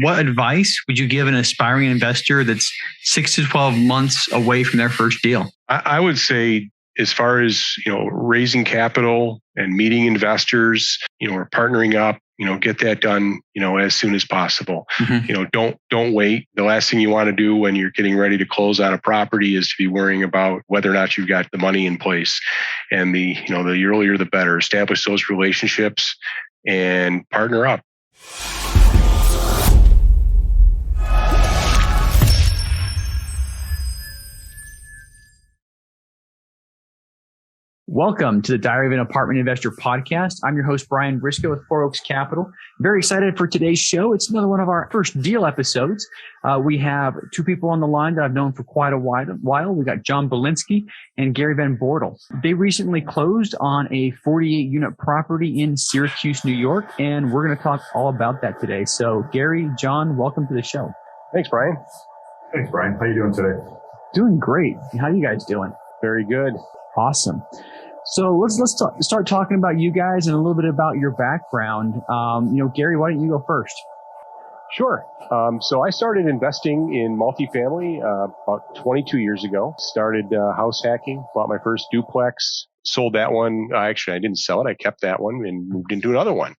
what advice would you give an aspiring investor that's 6 to 12 months away from their first deal? I would say, as far as, raising capital and meeting investors, or partnering up, get that done, as soon as possible. Don't wait. The last thing you want to do when you're getting ready to close on a property is to be worrying about whether or not you've got the money in place. And the earlier the better. Establish those relationships and partner up. Welcome to the Diary of an Apartment Investor podcast. I'm your host, Brian Briscoe with Four Oaks Capital. Very excited for today's show. It's another one of our first deal episodes. We have two people on the line that I've known for quite a while. We got John Bilinski and Gary Van Bortel. They recently closed on a 48-unit property in Syracuse, New York, and we're going to talk all about that today. So Gary, John, welcome to the show. Thanks, Brian. Thanks, Brian. How are you doing today? Doing great. How are you guys doing? Very good. Awesome. So let's start talking about you guys and a little bit about your background. Gary, why don't you go first? Sure. So I started investing in multifamily about 22 years ago. Started house hacking, bought my first duplex, sold that one. Actually, I didn't sell it. I kept that one and moved into another one.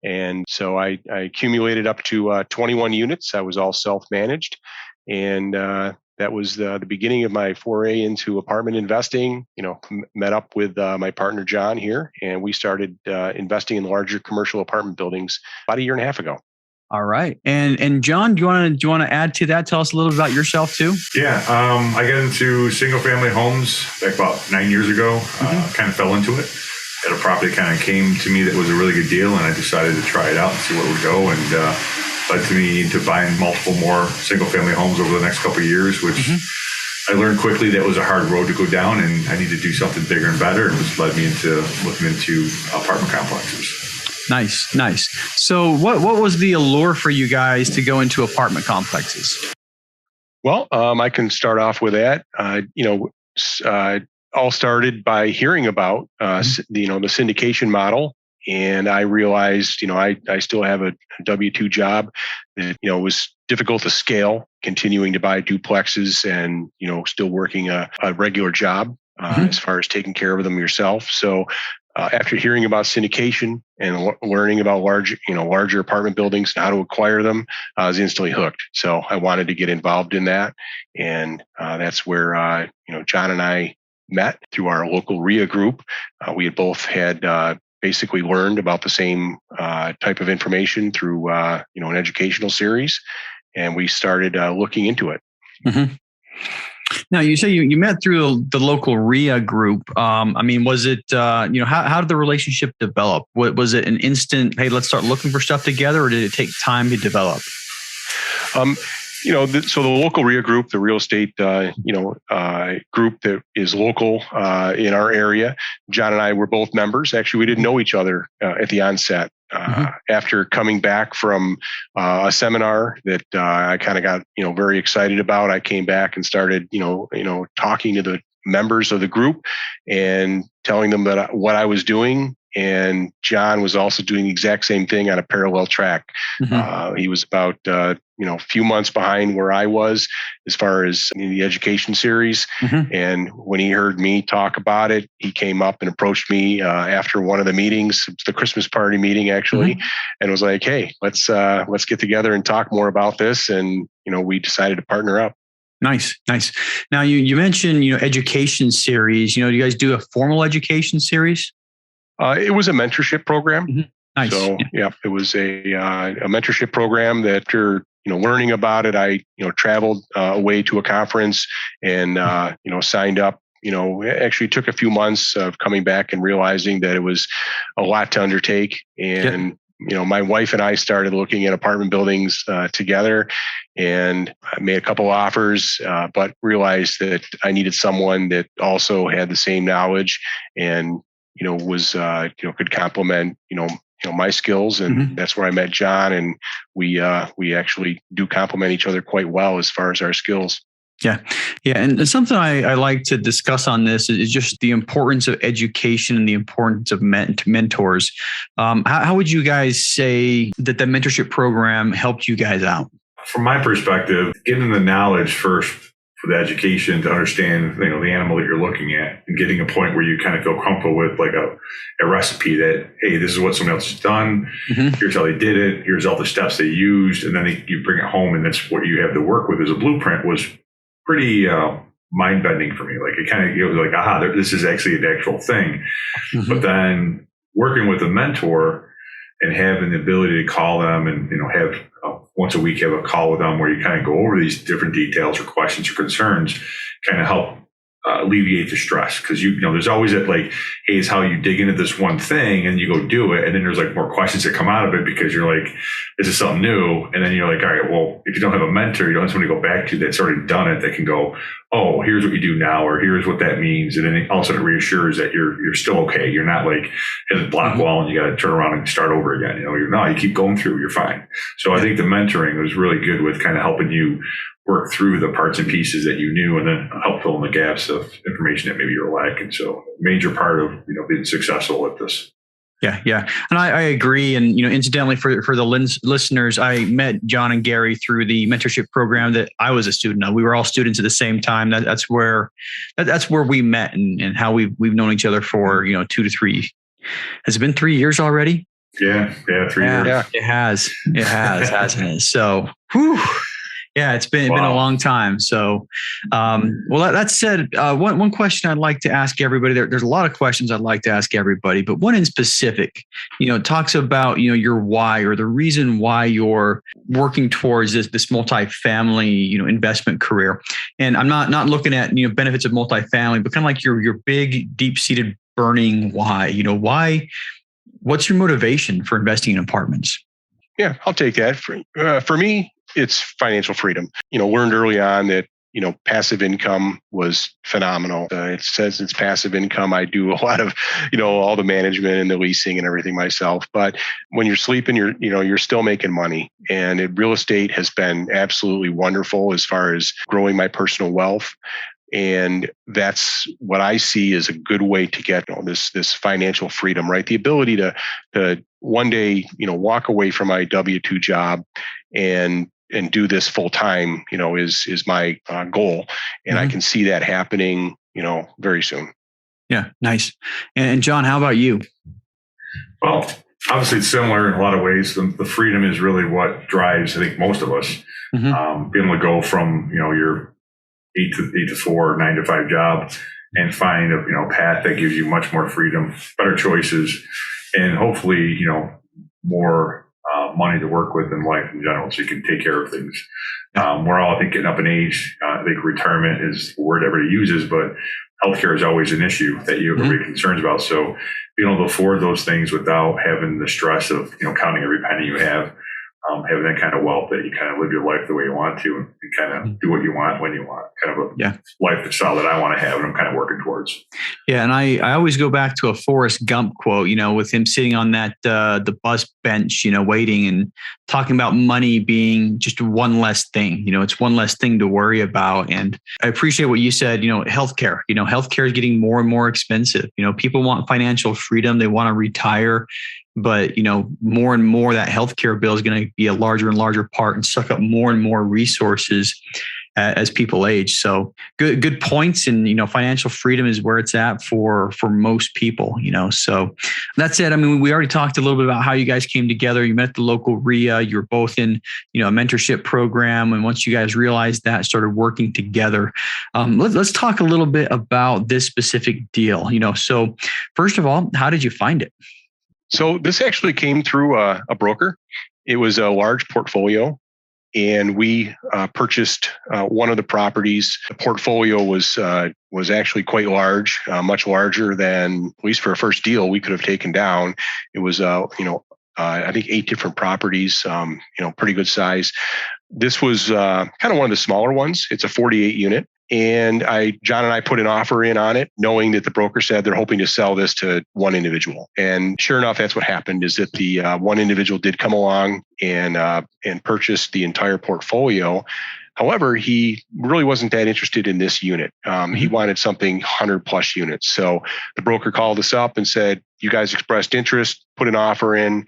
And so I accumulated up to 21 units. I was all self-managed. And that was the beginning of my foray into apartment investing. Met up with my partner, John, here, and we started investing in larger commercial apartment buildings about a year and a half ago. All right. And John, do you want to add to that? Tell us a little bit about yourself too. Yeah. I got into single family homes back about 9 years ago. Kind of fell into it. Had a property kind of came to me that was a really good deal, and I decided to try it out and see where it would go. And led to me into buying multiple more single family homes over the next couple of years, which I learned quickly that was a hard road to go down, and I needed to do something bigger and better, and which led me into looking into apartment complexes. Nice. So what was the allure for you guys to go into apartment complexes? Well, I can start off with that. All started by hearing about the syndication model. And I realized, I still have a W-2 job that, was difficult to scale, continuing to buy duplexes and, still working a regular job as far as taking care of them yourself. So after hearing about syndication and learning about larger apartment buildings and how to acquire them, I was instantly hooked. So I wanted to get involved in that. And that's where, John and I met through our local REIA group. We had both had basically learned about the same type of information through an educational series, and we started looking into it. Now, you say you met through the local REIA group. Was it how did the relationship develop? Was it an instant, hey, let's start looking for stuff together, or did it take time to develop? So the local REIA group, the real estate, group that is local in our area, John and I were both members. Actually, we didn't know each other at the onset. After coming back from a seminar that I kind of got, very excited about, I came back and started, talking to the members of the group and telling them that what I was doing. And John was also doing the exact same thing on a parallel track. He was about, a few months behind where I was as far as the education series. And when he heard me talk about it, he came up and approached me after one of the meetings, the Christmas party meeting actually, and was like, hey, let's get together and talk more about this. And, we decided to partner up. Nice. Now you mentioned, education series. Do you guys do a formal education series? It was a mentorship program. Nice. So it was a mentorship program that after learning about it, I traveled away to a conference and signed up. Actually took a few months of coming back and realizing that it was a lot to undertake. And my wife and I started looking at apartment buildings together, and I made a couple offers, but realized that I needed someone that also had the same knowledge and was could complement my skills, and that's where I met John, and we actually do complement each other quite well as far as our skills. Yeah. Yeah. And something I like to discuss on this is just the importance of education and the importance of mentors. How would you guys say that the mentorship program helped you guys out? From my perspective, getting the knowledge first for the education to understand, the animal that you're looking at, and getting a point where you kind of feel comfortable with like a recipe that, hey, this is what someone else has done. Mm-hmm. Here's how they did it. Here's all the steps they used. And then you bring it home and that's what you have to work with as a blueprint was pretty mind bending for me. Like it kind of, it was like, aha, this is actually an actual thing. Mm-hmm. But then working with a mentor and having the ability to call them and, have once a week, have a call with them where you kind of go over these different details or questions or concerns, kind of help alleviate the stress. Cause there's always that like, hey, is how you dig into this one thing and you go do it. And then there's like more questions that come out of it because you're like, this is something new. And then you're like, all right, well, if you don't have a mentor, you don't have somebody to go back to that's already done it, that can go, oh, here's what you do now, or here's what that means. And then all of a sudden it reassures that you're still okay. You're not like in a block wall and you got to turn around and start over again. You keep going through, you're fine. So I think the mentoring was really good with kind of helping you work through the parts and pieces that you knew and then help fill in the gaps of information that maybe you're lacking. So major part of, being successful at this. Yeah. Yeah. And I agree. And, incidentally for the listeners, I met John and Gary through the mentorship program that I was a student of. We were all students at the same time. That's where we met and how we've known each other for, 2 to 3. Has it been 3 years already? Yeah. 3 years. Yeah. It has, hasn't it? So, whew. Yeah, it's been a long time. So, that said, one question I'd like to ask everybody. There's a lot of questions I'd like to ask everybody, but one in specific, talks about your why or the reason why you're working towards this multifamily investment career. And I'm not looking at benefits of multifamily, but kind of like your big, deep-seated, burning why. Why? What's your motivation for investing in apartments? Yeah, I'll take that. For me, it's financial freedom. Learned early on that, passive income was phenomenal. It says it's passive income. I do a lot of, all the management and the leasing and everything myself. But when you're sleeping, you're still making money. And real estate has been absolutely wonderful as far as growing my personal wealth. And that's what I see as a good way to get this financial freedom, right? The ability to one day, walk away from my W-2 job and do this full time, is my goal. And mm-hmm. I can see that happening, very soon. Yeah. Nice. And John, how about you? Well, obviously it's similar in a lot of ways. The freedom is really what drives, I think, most of us. Mm-hmm. Being able to go from, your 8 to 4, 9 to 5 job and find a, path that gives you much more freedom, better choices, and hopefully, more money to work with in life in general, so you can take care of things. We're all, I think, getting up in age. I think retirement is the word everybody uses, but healthcare is always an issue that everybody concerns about. So being able to afford those things without having the stress of, counting every penny you have, having that kind of wealth that you kind of live your life the way you want to and kind of do what you want when you want, kind of a lifestyle that I want to have and I'm kind of working towards. Yeah. And I always go back to a Forrest Gump quote, with him sitting on that, the bus bench, waiting and talking about money being just one less thing, it's one less thing to worry about. And I appreciate what you said, healthcare, healthcare is getting more and more expensive. People want financial freedom. They want to retire. But, more and more that healthcare bill is going to be a larger and larger part and suck up more and more resources as people age. So good points. And, financial freedom is where it's at for most people, so that's it. I mean, we already talked a little bit about how you guys came together. You met at the local REIA. You're both in, a mentorship program. And once you guys realized that, started working together. Let's talk a little bit about this specific deal, So first of all, how did you find it? So this actually came through a broker. It was a large portfolio, and we purchased one of the properties. The portfolio was actually quite large, much larger than, at least for a first deal, we could have taken down. It was, I think 8 different properties, pretty good size. This was kind of one of the smaller ones. It's a 48 unit. And John and I put an offer in on it, knowing that the broker said they're hoping to sell this to one individual. And sure enough, that's what happened, is that the one individual did come along and purchased the entire portfolio. However, he really wasn't that interested in this unit. He wanted something 100 plus units. So the broker called us up and said, you guys expressed interest, put an offer in.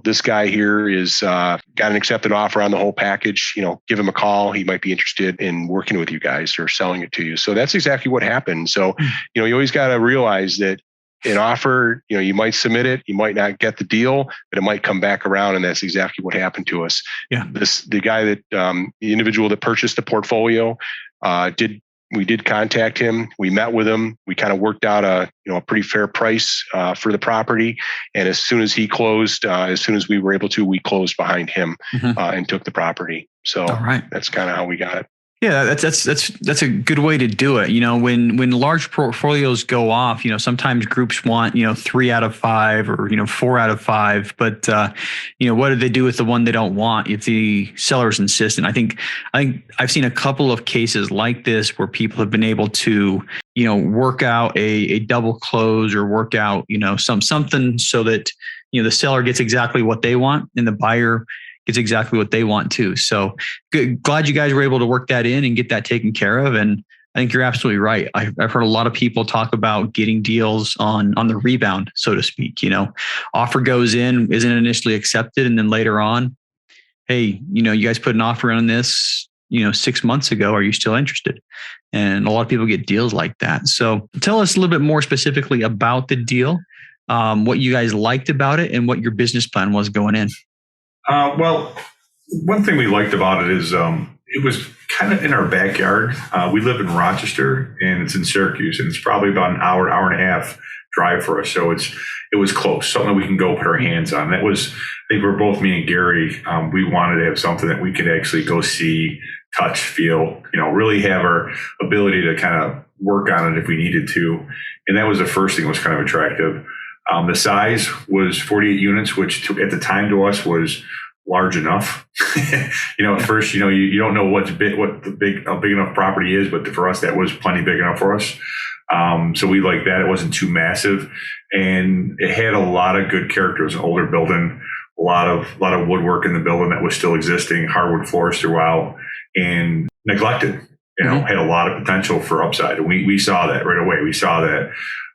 This guy here is got an accepted offer on the whole package. Give him a call. He might be interested in working with you guys or selling it to you. So that's exactly what happened. So, you always got to realize that an offer, you might submit it, you might not get the deal, but it might come back around. And that's exactly what happened to us. Yeah. The guy that, the individual that purchased the portfolio, we did contact him. We met with him. We kind of worked out a pretty fair price for the property. And as soon as he closed, as soon as we were able to, we closed behind him and took the property. So that's kind of how we got it. Yeah, that's a good way to do it. When large portfolios go off, sometimes groups want, 3 out of 5 or, 4 out of 5. But, what do they do with the one they don't want if the seller's insistent? I think I've seen a couple of cases like this where people have been able to, work out a double close or work out, something so that, the seller gets exactly what they want and the buyer gets exactly what they want too. So glad you guys were able to work that in and get that taken care of. And I think you're absolutely right. I've heard a lot of people talk about getting deals on the rebound, so to speak. Offer goes in, isn't initially accepted, and then later on, hey, you guys put an offer on this, 6 months ago. Are you still interested? And a lot of people get deals like that. So tell us a little bit more specifically about the deal, what you guys liked about it, and what your business plan was going in. Well, one thing we liked about it is it was kind of in our backyard. We live in Rochester and it's in Syracuse, and it's probably about an hour and a half drive for us. So it was close, something we can go put our hands on. That was, I think, for both me and Gary, we wanted to have something that we could actually go see, touch, feel, really have our ability to kind of work on it if we needed to. And that was the first thing that was kind of attractive. The size was 48 units, which at the time to us was large enough. At first, you don't know how big enough property is, but for us, that was plenty big enough for us. So we liked that. It wasn't too massive, and it had a lot of good character. It was an older building, a lot of woodwork in the building that was still existing, hardwood floors throughout, and neglected. Had a lot of potential for upside, and we saw that right away. We saw that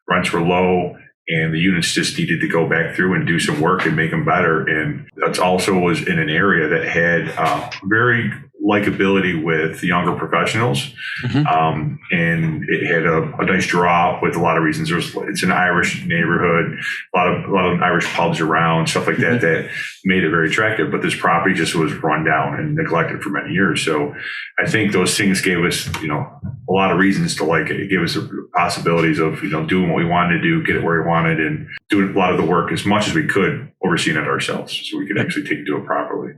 rents were low, and the units just needed to go back through and do some work and make them better. And that also was in an area that had very likability with younger professionals. And it had a nice draw with a lot of reasons. It's an Irish neighborhood, a lot of Irish pubs around, stuff like that, that made it very attractive. But this property just was run down and neglected for many years. So I think those things gave us, a lot of reasons to like it. It gave us the possibilities of, doing what we wanted to do, get it where we wanted, and doing a lot of the work as much as we could, overseeing it ourselves, so we could actually do it properly.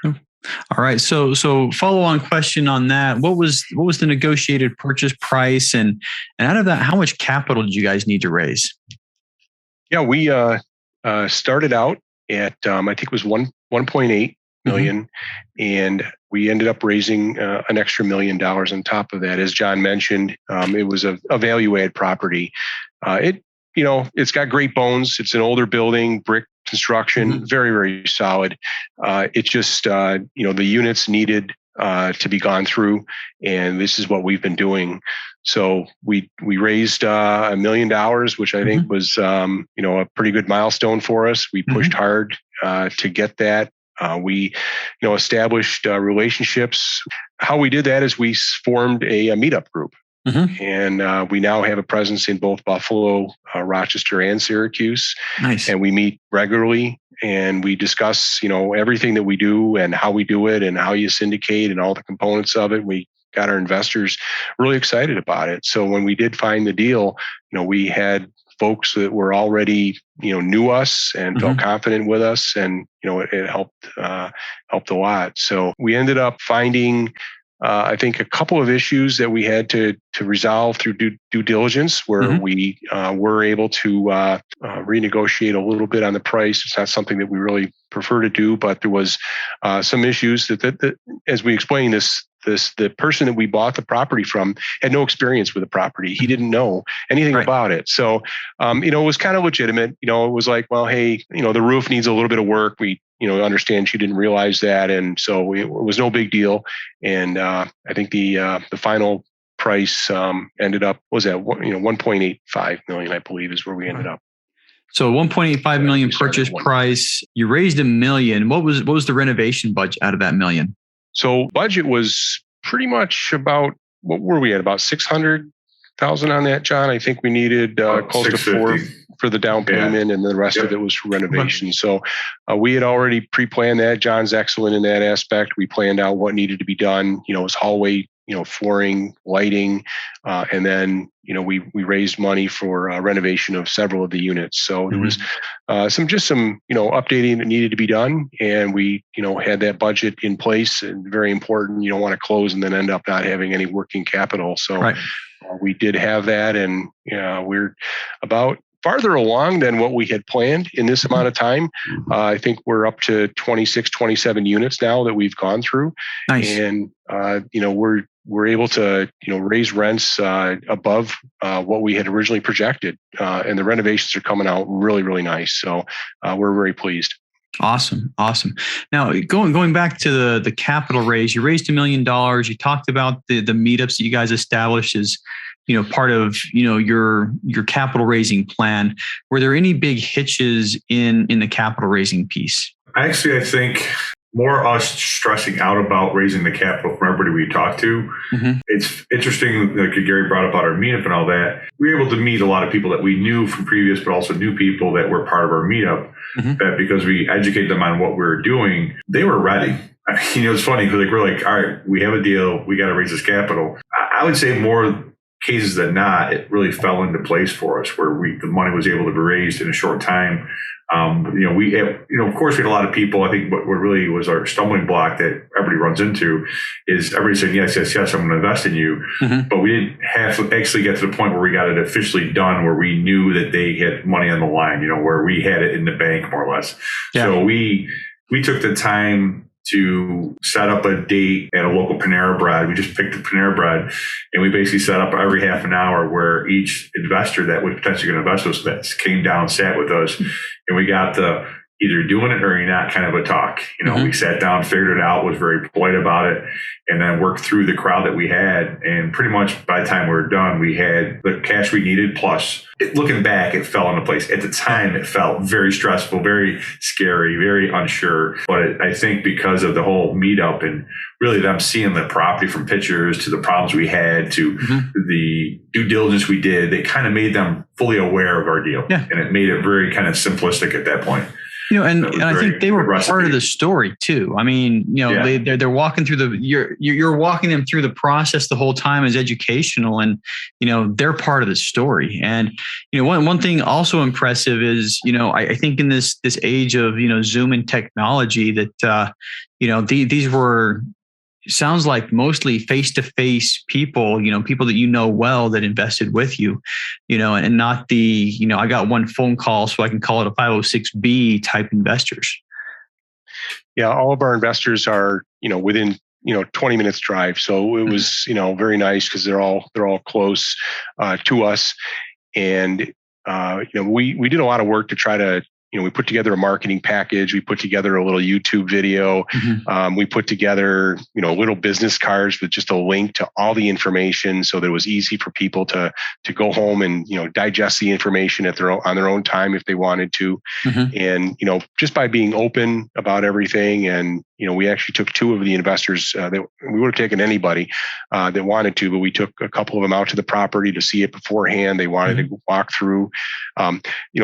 All right. So follow on question on that. What was the negotiated purchase price, and out of that, how much capital did you guys need to raise? Yeah, we started out at I think it was 1.8 million, and we ended up raising an extra $1 million on top of that. As John mentioned, it was a value add property. It's got great bones. It's an older building, brick construction, very, very solid. It just, the units needed to be gone through, and this is what we've been doing. So we raised $1 million, which I think was, a pretty good milestone for us. We pushed hard to get that. We, established relationships. How we did that is we formed a Meetup group. And we now have a presence in both Buffalo, Rochester, and Syracuse. Nice. And we meet regularly, and we discuss, everything that we do and how we do it and how you syndicate and all the components of it. We got our investors really excited about it. So when we did find the deal, we had folks that were already, knew us and felt confident with us, and it helped a lot. So we ended up finding, I think, a couple of issues that we had to resolve through due diligence, where we were able to renegotiate a little bit on the price. It's not something that we really prefer to do, but there was some issues that as we explained the person that we bought the property from had no experience with the property. He didn't know anything about it. So, it was kind of legitimate. It was like, well, hey, the roof needs a little bit of work. We understand she didn't realize that. And so it was no big deal. And I think the final price ended up, was at, $1.85 million, I believe, is where we ended up. So 1.85 million purchase price. You raised $1 million. What was the renovation budget out of that $1 million? So budget was pretty much about, what were we at? About 600,000 on that, John. I think we needed close to $4 for the down payment, and the rest of it was for renovation. So we had already pre-planned that. John's excellent in that aspect. We planned out what needed to be done. It was hallway, flooring, lighting, and then we raised money for renovation of several of the units. So there was some updating that needed to be done, and we had that budget in place. And very important, you don't want to close and then end up not having any working capital. So we did have that, and we're about farther along than what we had planned in this amount of time. I think we're up to 26, 27 units now that we've gone through. Nice. And, we're able to, raise rents above what we had originally projected. And the renovations are coming out really, really nice. So we're very pleased. Awesome. Now, going back to the capital raise, you raised $1 million. You talked about the meetups that you guys established as part of your capital raising plan. Were there any big hitches in the capital raising piece? Actually, I think more us stressing out about raising the capital from everybody we talked to. It's interesting, like Gary brought up about our meetup and all that. We were able to meet a lot of people that we knew from previous, but also new people that were part of our meetup. That because we educated them on what we were doing, they were ready. I mean, it's funny because we're like, all right, we have a deal. We got to raise this capital. I would say more cases than not, it really fell into place for us where the money was able to be raised in a short time. Of course, we had a lot of people. I think what really was our stumbling block that everybody runs into is everybody saying, yes, I'm going to invest in you. But we didn't have to actually get to the point where we got it officially done, where we knew that they had money on the line, where we had it in the bank more or less. Yeah. So we took the time to set up a date at a local Panera Bread. We just picked the Panera Bread, and we basically set up every half an hour where each investor that was potentially going to invest with us came down, sat with us, and we got the either doing it or you're not kind of a talk. We sat down, figured it out, was very polite about it, and then worked through the crowd that we had. And pretty much by the time we were done, we had the cash we needed. Plus, looking back, it fell into place. At the time, it felt very stressful, very scary, very unsure. But I think because of the whole meetup and really them seeing the property from pictures to the problems we had to the due diligence we did, they kind of made them fully aware of our deal. Yeah. And it made it very kind of simplistic at that point. And I think they were part of the story too. I mean, they're walking through you're walking them through the process the whole time as educational, and they're part of the story. And one thing also impressive is I think in this age of Zoom and technology that these were. Sounds like mostly face-to-face people, people that well that invested with you, and not the, I got one phone call so I can call it a 506B type investors. Yeah, all of our investors are, within, 20 minutes drive. So it was, very nice because they're all close to us. And, we did a lot of work to try to, we put together a marketing package. We put together a little YouTube video. We put together, little business cards with just a link to all the information, so that it was easy for people to go home and digest the information on their own time if they wanted to. And just by being open about everything, and we actually took two of the investors that we would have taken anybody that wanted to, but we took a couple of them out to the property to see it beforehand. They wanted to walk through.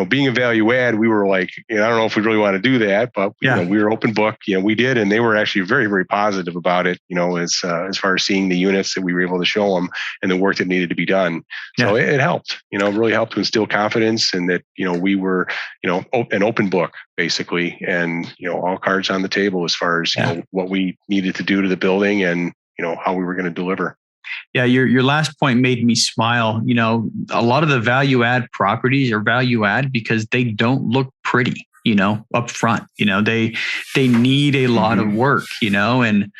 Being a value add, we were like, I don't know if we really want to do that, but we were open book. We did, and they were actually very, very positive about it. As far as seeing the units that we were able to show them and the work that needed to be done. So it helped. It really helped to instill confidence, and that we were an open book basically, and all cards on the table as far as what we needed to do to the building and how we were going to deliver. Yeah, your last point made me smile. A lot of the value add properties are value add because they don't look pretty, up front. They need a lot of work, and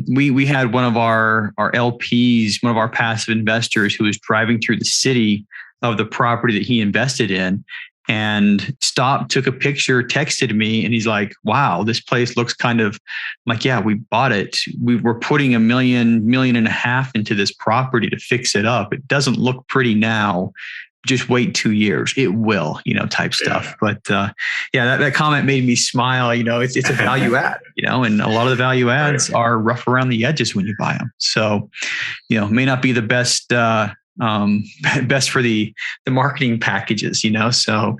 we had one of our LPs, one of our passive investors, who was driving through the city of the property that he invested in. and stopped, took a picture, texted me, and he's like, wow, this place looks kind of, I'm like, yeah, we bought it. We were putting $1.5 million into this property to fix it up. It doesn't look pretty now. Just wait 2 years. It will, type stuff. But that comment made me smile. It's a value add, and a lot of the value adds are rough around the edges when you buy them. So, may not be the best for the marketing packages, so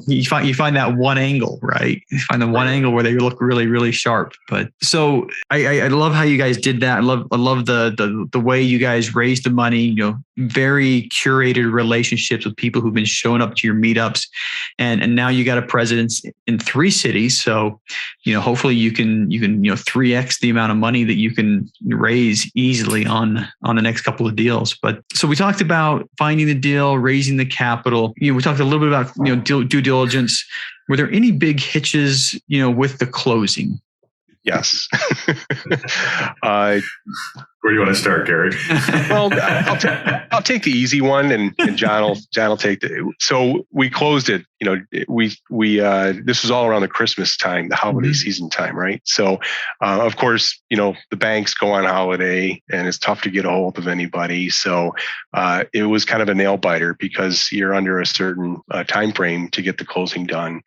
you find that one angle, right? You find the one angle where they look really, really sharp. But so I love how you guys did that. I love the way you guys raised the money, very curated relationships with people who've been showing up to your meetups, and now you got a presence in 3 cities. So, hopefully you can 3x the amount of money that you can raise easily on the next couple of deals. But so we talked about finding the deal, raising the capital. We talked a little bit about due diligence. Were there any big hitches with the closing? Yes. Where do you want to start, Gary? Well, I'll take the easy one, and John will take the. So we closed it. We this was all around the Christmas time, the holiday season time, right? So, of course, the banks go on holiday, and it's tough to get a hold of anybody. So, it was kind of a nail biter because you're under a certain time frame to get the closing done,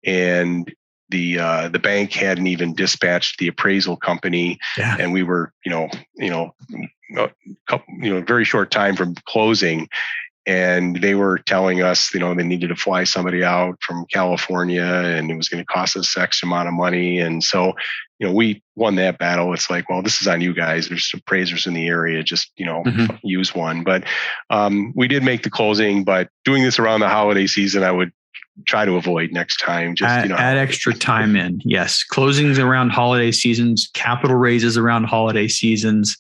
and the bank hadn't even dispatched the appraisal company, and we were very short time from closing, and they were telling us they needed to fly somebody out from California, and it was going to cost us X amount of money. And so we won that battle. It's like, well, this is on you guys. There's appraisers in the area. Just use one. But we did make the closing. But doing this around the holiday season, I would try to avoid next time. Just add extra time in. Yes, closings around holiday seasons, capital raises around holiday seasons.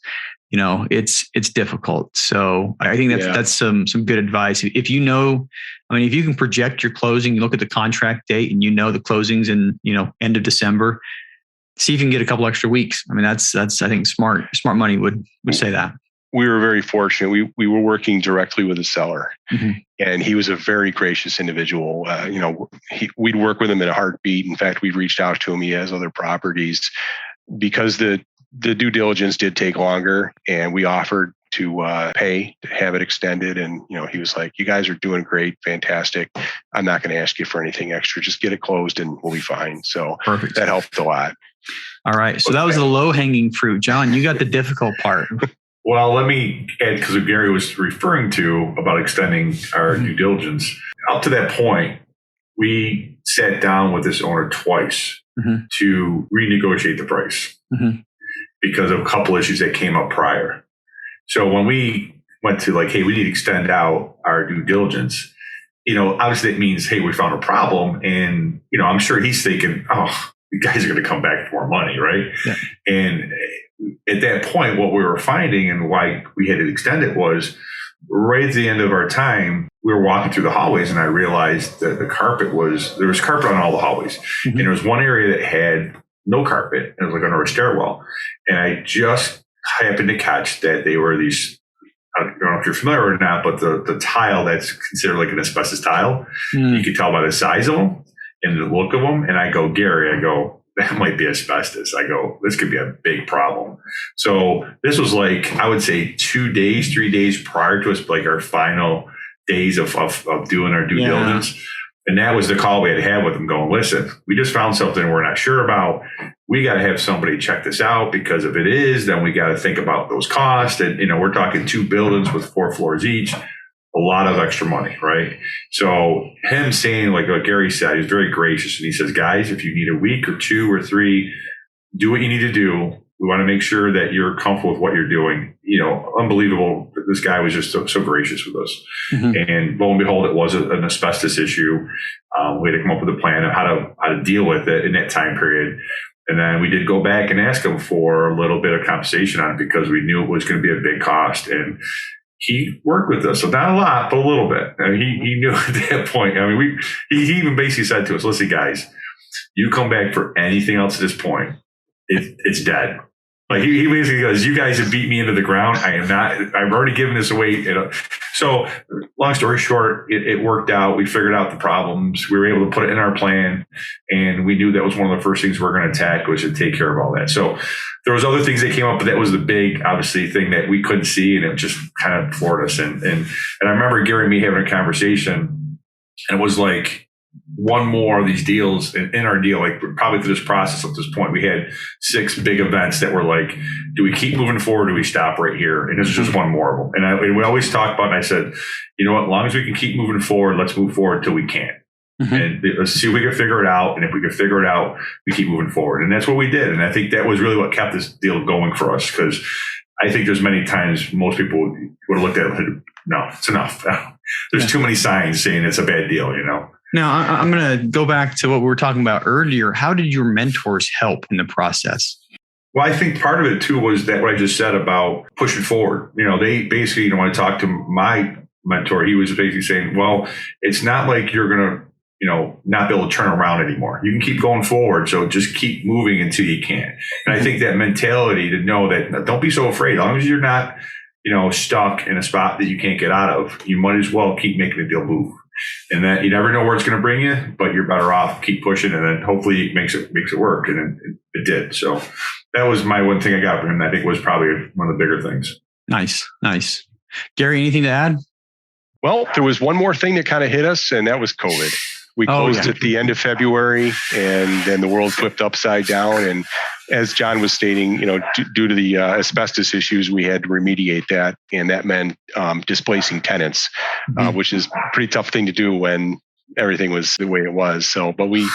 It's difficult. So I think that's some good advice. If if you can project your closing, you look at the contract date, and the closings in end of December. See if you can get a couple extra weeks. That's I think smart money would say that. We were very fortunate. We were working directly with the seller, and he was a very gracious individual. We'd work with him in a heartbeat. In fact, we've reached out to him. He has other properties because the due diligence did take longer, and we offered to pay to have it extended. And he was like, "You guys are doing great, fantastic. I'm not going to ask you for anything extra. Just get it closed, and we'll be fine." So perfect. That helped a lot. All right. So that was the low hanging fruit. John, you got the difficult part. Well, let me add, because Gary was referring to about extending our due diligence. Up to that point, we sat down with this owner twice to renegotiate the price because of a couple issues that came up prior. So when we went to hey, we need to extend out our due diligence, obviously that means, hey, we found a problem. And, I'm sure he's thinking, oh, you guys are going to come back for more money, right? Yeah. And at that point, what we were finding and why we had to extend it was right at the end of our time, we were walking through the hallways, and I realized that there was carpet on all the hallways. And there was one area that had no carpet. It was under a stairwell. And I just happened to catch that they were these, I don't know if you're familiar or not, but the tile that's considered like an asbestos tile, you could tell by the size of them and the look of them. And I go, Gary, that might be asbestos. I go, this could be a big problem. So this was I would say 2 days, 3 days prior to us, our final days of doing our due diligence. And that was the call we had to have with them going, listen, we just found something we're not sure about. We got to have somebody check this out, because if it is, then we got to think about those costs. And, we're talking 2 buildings with 4 floors each. A lot of extra money, right? So him saying, like what Gary said, he's very gracious. And he says, guys, if you need a week or 2 or 3, do what you need to do. We want to make sure that you're comfortable with what you're doing. Unbelievable. This guy was just so gracious with us. And lo and behold, it was an asbestos issue. We had to come up with a plan of how to deal with it in that time period. And then we did go back and ask him for a little bit of compensation on it, because we knew it was going to be a big cost. And he worked with us, so not a lot, but a little bit. He knew at that point. He even basically said to us, listen, guys, you come back for anything else at this point, it's dead. Like he basically goes, "You guys have beat me into the ground. I am not. I've already given this away." So, long story short, it worked out. We figured out the problems. We were able to put it in our plan, and we knew that was one of the first things we were going to attack, was to take care of all that. So, there was other things that came up, but that was the big, obviously, thing that we couldn't see, and it just kind of floored us. And I remember Gary and me having a conversation, and it was like, one more of these deals in our deal, like probably through this process at this point, we had 6 big events that were like, do we keep moving forward? Or do we stop right here? And this is just one more of them. And we always talk about, and I said, you know what, as long as we can keep moving forward, let's move forward till we can't. And let's see if we can figure it out. And if we can figure it out, we keep moving forward. And that's what we did. And I think that was really what kept this deal going for us. Because I think there's many times most people would have looked at it and said, no, it's enough. There's too many signs saying it's a bad deal, you know? Now, I'm going to go back to what we were talking about earlier. How did your mentors help in the process? Well, I think part of it too was that what I just said about pushing forward. You know, they basically, when I talked to my mentor, he was basically saying, well, it's not like you're going to, not be able to turn around anymore. You can keep going forward. So just keep moving until you can. And I think that mentality to know that don't be so afraid. As long as you're not, stuck in a spot that you can't get out of, you might as well keep making the deal move. And that you never know where it's going to bring you, but you're better off keep pushing, and then hopefully it makes it work. And it did. So that was my one thing I got from him. I think was probably one of the bigger things. Nice. Gary, anything to add? Well, there was one more thing that kind of hit us, and that was COVID. We closed at the end of February, and then the world flipped upside down. And as John was stating, due to the asbestos issues, we had to remediate that. And that meant displacing tenants, which is a pretty tough thing to do when everything was the way it was. So, but we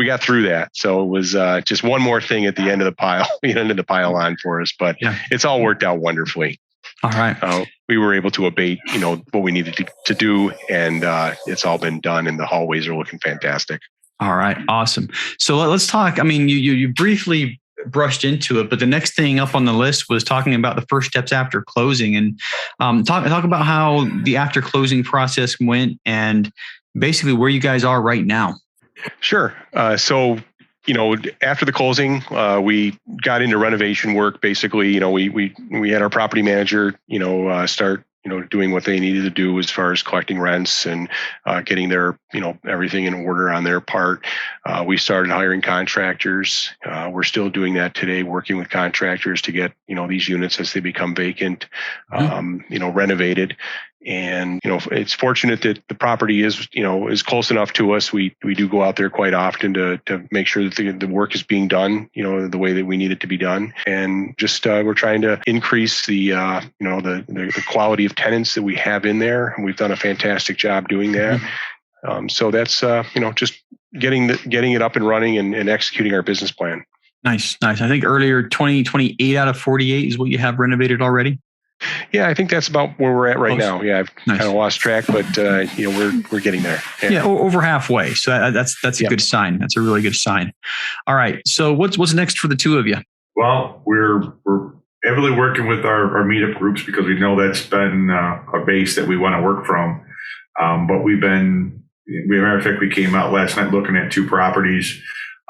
got through that. So it was just one more thing at the end of the pile, on for us. But it's all worked out wonderfully. All right. We were able to abate, what we needed to do, and it's all been done, and the hallways are looking fantastic. All right. Awesome. So let's talk. I mean, you briefly brushed into it, but the next thing up on the list was talking about the first steps after closing, and talk about how the after closing process went and basically where you guys are right now. Sure. So, after the closing, we got into renovation work. Basically, we had our property manager, start, doing what they needed to do as far as collecting rents and getting their, everything in order on their part. We started hiring contractors. We're still doing that today, working with contractors to get, these units as they become vacant, renovated. And, it's fortunate that the property is close enough to us. We do go out there quite often to make sure that the work is being done, the way that we need it to be done. And just, we're trying to increase the quality of tenants that we have in there. And we've done a fantastic job doing that. So that's, just getting it up and running and executing our business plan. Nice. I think earlier 28 out of 48 is what you have renovated already. Yeah, I think that's about where we're at right now. Yeah, I've kind of lost track, but we're getting there. Yeah, over halfway. So that's a good sign. That's a really good sign. All right. So what's next for the two of you? Well, we're heavily working with our Meetup groups because we know that's been a base that we want to work from. But matter of fact, we came out last night looking at 2 properties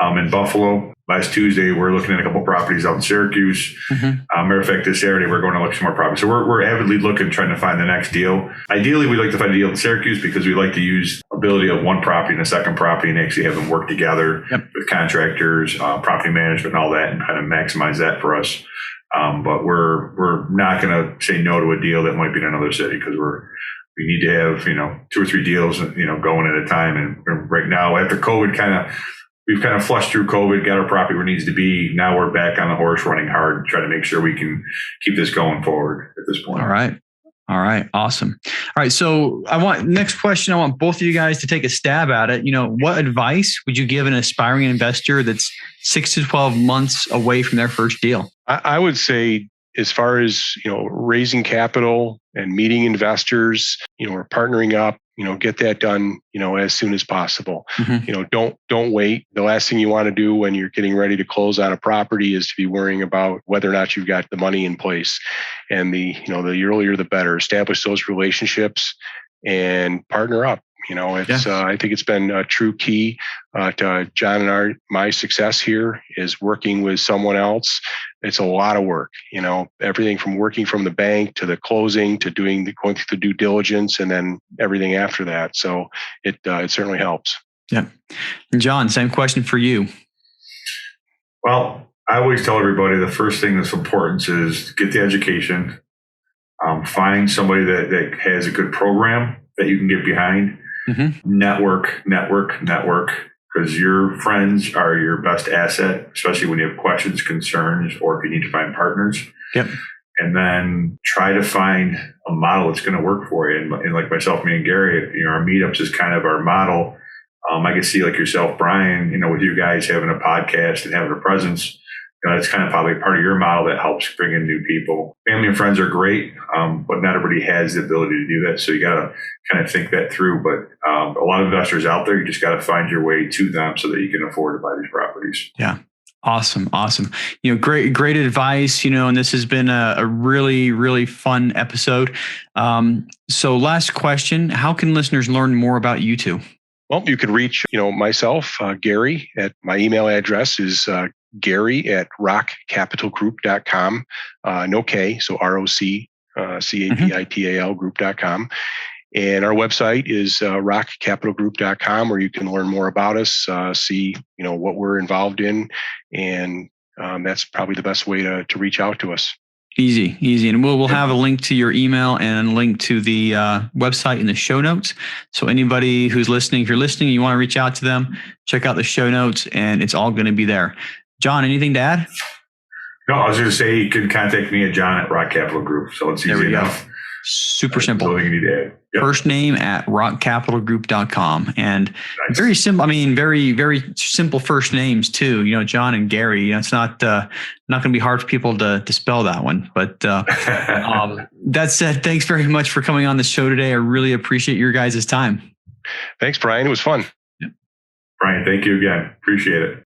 in Buffalo. Last Tuesday, we're looking at a couple properties out in Syracuse. Matter of fact, this Saturday, we're going to look at some more properties. So we're avidly looking, trying to find the next deal. Ideally, we'd like to find a deal in Syracuse because we like to use ability of one property and a second property and actually have them work together with contractors, property management and all that, and kind of maximize that for us. But we're not going to say no to a deal that might be in another city because we need to have, 2 or 3 deals, going at a time. And right now, after COVID we've kind of flushed through COVID, got our property where it needs to be. Now we're back on the horse running hard, trying to make sure we can keep this going forward at this point. All right. Awesome. All right. So next question, I want both of you guys to take a stab at it. What advice would you give an aspiring investor that's 6 to 12 months away from their first deal? I would say, as far as, raising capital and meeting investors, or partnering up, get that done, as soon as possible. Don't wait. The last thing you want to do when you're getting ready to close on a property is to be worrying about whether or not you've got the money in place. And the earlier, the better. Establish those relationships and partner up. I think it's been a true key to John and my success here is working with someone else it's a lot of work, everything from working from the bank to the closing to going through the due diligence and then everything after that. So it certainly helps. Yeah. John, same question for you. Well, I always tell everybody the first thing that's important is get the education, find somebody that has a good program that you can get behind, network, because your friends are your best asset, especially when you have questions, concerns, or if you need to find partners. Yep. And then try to find a model that's going to work for you. And like myself, me and Gary, our meetups is kind of our model. I can see like yourself, Brian, with you guys having a podcast and having a presence, it's kind of probably part of your model that helps bring in new people. Family and friends are great, but not everybody has the ability to do that. So you got to kind of think that through. But a lot of investors out there, you just got to find your way to them so that you can afford to buy these properties. Yeah. Awesome. Great advice, and this has been a really, really fun episode. So last question, how can listeners learn more about you two? Well, you could reach, myself, Gary, at my email address is Gary@roccapitalgroup.com. No K, so ROCCAPITAL group.com. And our website is roccapitalgroup.com, where you can learn more about us, see, what we're involved in. And that's probably the best way to reach out to us. Easy. And we'll have a link to your email and a link to the website in the show notes. So anybody who's listening, if you're listening, you want to reach out to them, check out the show notes, and it's all going to be there. John, anything to add? No, I was going to say you can contact me at John at Roc Capital Group. So it's easy enough. Super simple. That's all you need to add. Yep. First name at roccapitalgroup.com. And very simple. Very, very simple first names too. John and Gary. It's not going to be hard for people to spell that one. But that said, thanks very much for coming on the show today. I really appreciate your guys' time. Thanks, Brian. It was fun. Brian, thank you again. Appreciate it.